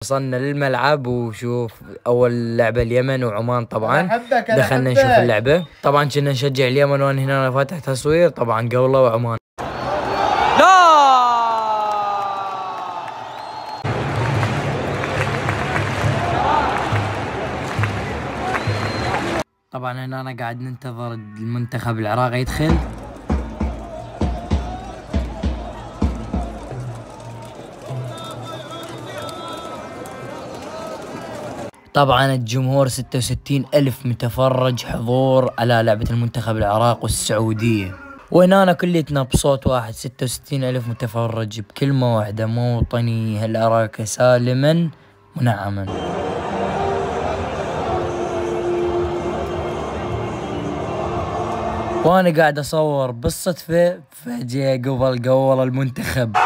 وصلنا للملعب وشوف اول لعبه اليمن وعمان. طبعا دخلنا نشوف اللعبه. طبعا كنا نشجع اليمن وانا هنا فاتح تصوير. طبعا قولة وعمان. لا طبعا هنا أنا قاعد ننتظر المنتخب العراقي يدخل. طبعا الجمهور 66,000 متفرج حضور على لعبة المنتخب العراق والسعودية. وهنا أنا كليتنا بصوت واحد 66,000 متفرج بكلمة واحدة: موطني هل أراك سالما منعما. وانا قاعد اصور بالصدفة فجأة قبل المنتخب.